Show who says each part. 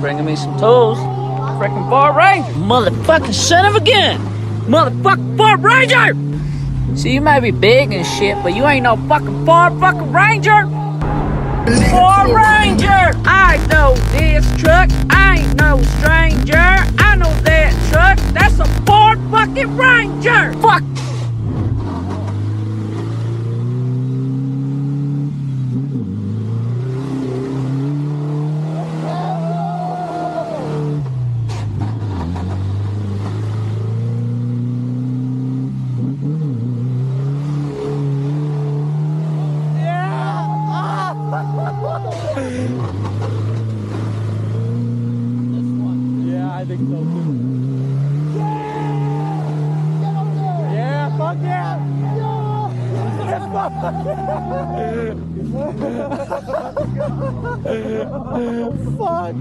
Speaker 1: Bringing me some tools. Freaking Ford Ranger. Motherfucking son of a gun. Motherfucking Ford Ranger. See, you may be big and shit, but you ain't no fucking Ford fucking Ranger. Ford Ranger. I know this truck. I ain't no stranger. I know that truck. That's a Ford fucking Ranger. Fuck.
Speaker 2: Yeah, I think so too. Yeah, fuck yeah! Yeah! Fuck!